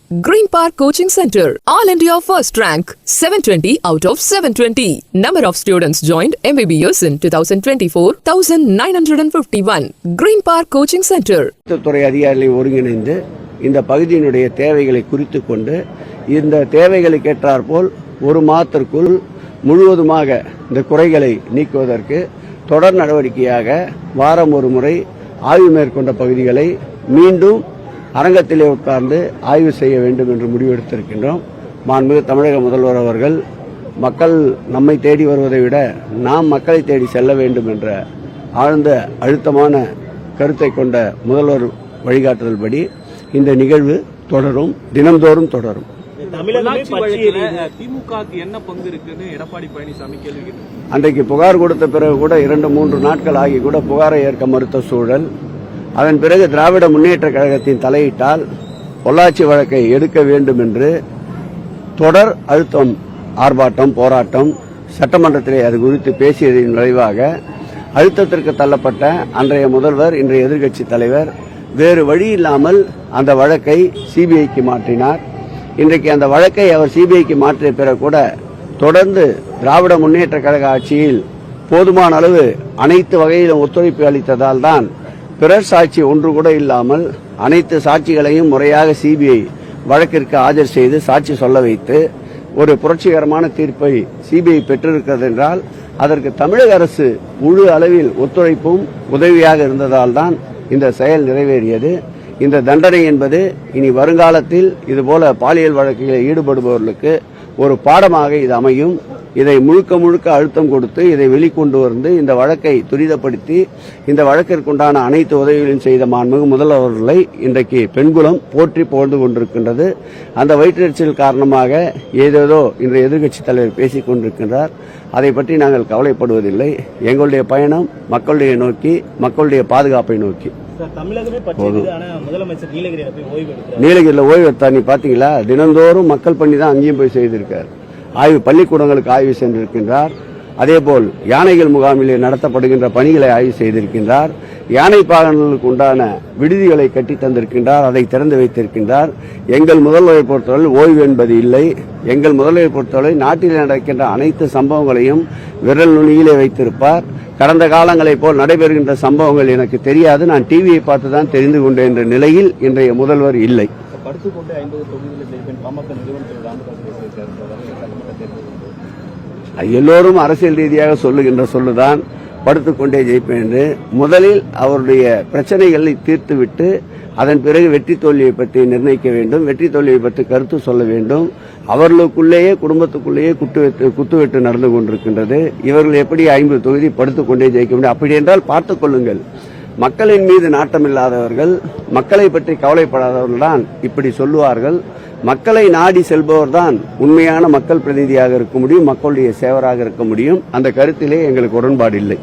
Green Park Coaching Center, All India First Rank, 720 out of 720. Number of students joined MBBS in 2024, 1951. Green Park Coaching Center. துறை அதிகாரிகளை ஒருங்கிணைந்து இந்த பகுதியினுடைய தேவைகளை குறித்துக் கொண்டு இந்த தேவைகளுக்கு ஏற்றாற்போல் ஒரு மாதத்திற்குள் முழுவதுமாக இந்த குறைகளை நீக்குவதற்கு தொடர் நடவடிக்கையாக வாரம் ஒரு முறை ஆய்வு மேற்கொண்ட பகுதிகளை மீண்டும் அரங்கத்திலே உட்கார்ந்து ஆய்வு செய்ய வேண்டும் என்று முடிவெடுத்திருக்கின்றோம். மாண்புமிகு தமிழக முதல்வர் அவர்கள் மக்கள் நம்மை தேடி வருவதை விட நாம் மக்களை தேடி செல்ல வேண்டும் என்ற ஆழ்ந்த அழுத்தமான கருத்தை கொண்ட முதல்வர் வழிகாட்டுதல்படி இந்த நிகழ்வு தொடரும், தினம்தோறும் தொடரும். அன்றைக்கு புகார் கொடுத்த பிறகு கூட 2-3 நாட்கள் ஆகி கூட புகாரை ஏற்க மறுத்த சூழல். அதன் பிறகு திராவிட முன்னேற்ற கழகத்தின் தலையிட்டால் பொள்ளாச்சி வழக்கை எடுக்க வேண்டும் என்று தொடர் அழுத்தம், ஆர்ப்பாட்டம், போராட்டம், சட்டமன்றத்திலே அது குறித்து பேசியதன் விளைவாக அழுத்தத்திற்கு தள்ளப்பட்ட அன்றைய முதல்வர், இன்றைய எதிர்க்கட்சி தலைவர் வேறு வழி இல்லாமல் அந்த வழக்கை சிபிஐக்கு மாற்றினார். இன்றைக்கு அந்த வழக்கை அவர் சிபிஐக்கு மாற்றிய பிறகு கூட தொடர்ந்து திராவிட முன்னேற்ற கழக ஆட்சியில் போதுமான அளவு அனைத்து வகையிலும் ஒத்துழைப்பு அளித்ததால் தான் பிறர் சாட்சி ஒன்று கூட இல்லாமல் அனைத்து சாட்சிகளையும் முறையாக சிபிஐ வழக்கிற்கு ஆஜர் செய்து சாட்சி சொல்ல வைத்து ஒரு புரட்சிகரமான தீர்ப்பை சிபிஐ பெற்றிருக்கிறது என்றால் அதற்கு தமிழக அரசு முழு அளவில் ஒத்துழைப்பும் உதவியாக இருந்ததால் தான் இந்த செயல் நிறைவேறியது. இந்த தண்டனை என்பது இனி வருங்காலத்தில் இதுபோல பாலியல் வழக்குகளில் ஈடுபடுபவர்களுக்கு ஒரு பாடமாக இது அமையும். இதை முழுக்க அழுத்தம் கொடுத்து இதை வெளிக்கொண்டு வந்து இந்த வழக்கை துரிதப்படுத்தி இந்த வழக்கிற்குண்டான அனைத்து உதவிகளையும் செய்த மாண்புமிகு முதல்வர்களை இன்றைக்கு பெண்குலம் போற்றி புகழ்ந்து கொண்டிருக்கின்றது. அந்த வயிற்றெரிச்சல் காரணமாக ஏதேதோ இன்றைய எதிர்க்கட்சித் தலைவர் பேசிக் கொண்டிருக்கின்றார். அதை பற்றி நாங்கள் கவலைப்படுவதில்லை. எங்களுடைய பயணம் மக்களுடைய நோக்கி, மக்களுடைய பாதுகாப்பை நோக்கி. நீலகிரியில் ஓய்வு எடுத்தார். நீ பாத்தீங்களா? தினந்தோறும் மக்கள் பண்ணி தான் அங்கேயும் போய் செய்திருக்கார். ஆய்வு பள்ளிக்கூடங்களுக்கு ஆய்வு சென்றிருக்கின்றார். அதேபோல் யானைகள் முகாமில் நடத்தப்படுகின்ற பணிகளை ஆய்வு செய்திருக்கின்றார். யானை பாகன்களுக்கு உண்டான விடுதிகளை கட்டி தந்திருக்கின்றார், அதை திறந்து வைத்திருக்கின்றார். எங்கள் முதல்வரை பொறுத்தவரை ஓய்வு என்பது இல்லை. எங்கள் முதல்வரை பொறுத்தவரை நாட்டில் நடக்கின்ற அனைத்து சம்பவங்களையும் விரல் நுனியிலே வைத்திருப்பார். கடந்த காலங்களைப் போல் நடைபெறுகின்ற சம்பவங்கள் எனக்கு தெரியாது, நான் டிவியை பார்த்து தான் தெரிந்து கொண்டேன் என்ற நிலையில் இன்றைய முதல்வர் இல்லை. எல்லோரும் அரசியல் ரீதியாக சொல்லுகின்ற சொல்லுதான் படுத்துக்கொண்டே ஜெயிப்பேன் என்று. முதலில் அவருடைய பிரச்சனைகளை தீர்த்துவிட்டு அதன் பிறகு வெற்றி தோல்வியை பற்றி நிர்ணயிக்க வேண்டும், வெற்றி தோல்வியை பற்றி கருத்து சொல்ல வேண்டும். அவர்களுக்குள்ளேயே குடும்பத்துக்குள்ளேயே குத்துவெட்டு நடந்து கொண்டிருக்கின்றது. இவர்கள் எப்படி 50 தொகுதி படுத்துக்கொண்டே ஜெயிக்க முடியும்? அப்படி என்றால் பார்த்துக் கொள்ளுங்கள். மக்களின் மீது நாட்டமில்லாதவர்கள், மக்களை பற்றி கவலைப்படாதவர்கள் தான் இப்படி சொல்லுவார்கள். மக்களை நாடி செல்பவர் தான் உண்மையான மக்கள் பிரதிநிதியாக இருக்க முடியும், மக்களுடைய சேவராக இருக்க முடியும். அந்த கருத்திலே எங்களுக்கு உடன்பாடு இல்லை.